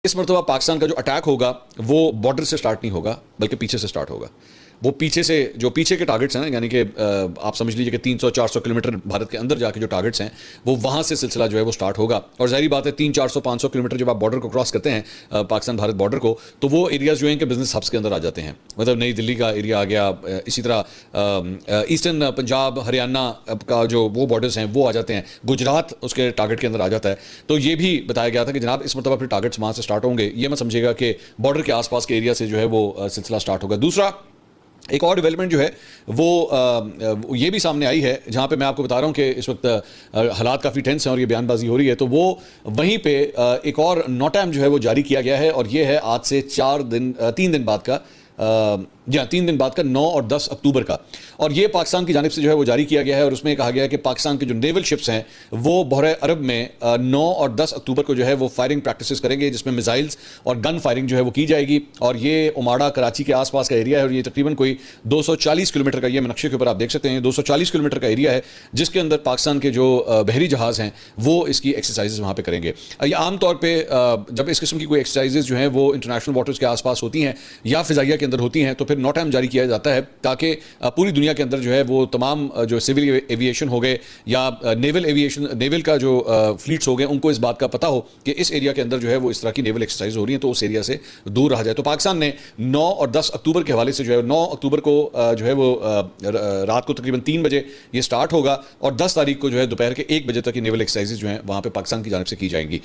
اس مرتبہ پاکستان کا جو اٹیک ہوگا وہ بارڈر سے سٹارٹ نہیں ہوگا بلکہ پیچھے سے سٹارٹ ہوگا. وہ پیچھے سے جو پیچھے کے ٹارگٹس ہیں یعنی کہ آپ سمجھ لیجیے کہ 300-400 کلومیٹر بھارت کے اندر جا کے جو ٹارگٹس ہیں وہ وہاں سے سلسلہ جو ہے وہ سٹارٹ ہوگا. اور ظاہری بات ہے 300-400-500 کلومیٹر جب آپ بارڈر کو کراس کرتے ہیں پاکستان بھارت بارڈر کو تو وہ ایریاز جو ہیں کہ بزنس ہبس کے اندر آ جاتے ہیں. مطلب نئی دلی کا ایریا آ گیا, اسی طرح ایسٹرن پنجاب ہریانہ کا جو وہ بارڈرز ہیں وہ آ جاتے ہیں, گجرات اس کے ٹارگٹ کے اندر آ جاتا ہے. تو یہ بھی بتایا گیا تھا کہ جناب اس مرتبہ پھر ٹارگٹس وہاں سے سٹارٹ ہوں گے. یہ میں سمجھے گا کہ بارڈر کے آس پاس کے ایریا سے جو ہے وہ سلسلہ سٹارٹ ہوگا. دوسرا ایک اور ڈیولپمنٹ جو ہے وہ یہ بھی سامنے آئی ہے جہاں پہ میں آپ کو بتا رہا ہوں کہ اس وقت حالات کافی ٹینس ہیں اور یہ بیان بازی ہو رہی ہے, تو وہ وہیں پہ ایک اور نوٹام جو ہے وہ جاری کیا گیا ہے اور یہ ہے آج سے 3 دن بعد کا 3 دن بعد کا 9 اور 10 اکتوبر کا. اور یہ پاکستان کی جانب سے جو ہے وہ جاری کیا گیا ہے اور اس میں کہا گیا ہے کہ پاکستان کے جو نیول شپس ہیں وہ بحر عرب میں 9 اور 10 اکتوبر کو جو ہے وہ فائرنگ پریکٹسز کریں گے جس میں میزائلز اور گن فائرنگ جو ہے وہ کی جائے گی. اور یہ اماڑا کراچی کے آس پاس کا ایریا ہے اور یہ تقریباً کوئی 240 کلومیٹر کا, یہ نقشے کے اوپر آپ دیکھ سکتے ہیں 240 کلومیٹر کا ایریا ہے جس کے اندر پاکستان کے جو بحری جہاز ہیں وہ اس کی ایکسرسائزز وہاں پہ کریں گے. یہ عام طور پہ جب اس قسم کی کوئی ایکسرسائزز جو ہیں وہ انٹرنیشنل واٹرز کے آس پاس ہوتی ہیں یا فضائیہ کے اندر ہوتی ہیں تو پھر نوٹام جاری کیا جاتا ہے تاکہ پوری دنیا کے اندر جو ہے وہ تمام جو سول ایویشن ہو گئے یا نیول کا جو فلیٹس ہو گئے ان کو اس بات کا پتہ ہو کہ اس ایریا کے اندر جو ہے وہ اس طرح کی نیول ایکسرسائز ہو رہی ہیں تو اس ایریا سے دور رہا جائے. تو پاکستان نے 9 اور 10 اکتوبر کے حوالے سے جو ہے 9 اکتوبر کو جو ہے وہ رات کو تقریباً 3 بجے یہ سٹارٹ ہوگا اور 10 تاریخ کو جو ہے دوپہر کے 1 بجے تک یہ نیول ایکسرسائز جو ہیں وہاں پہ پاکستان کی جانب سے کی جائیں گی.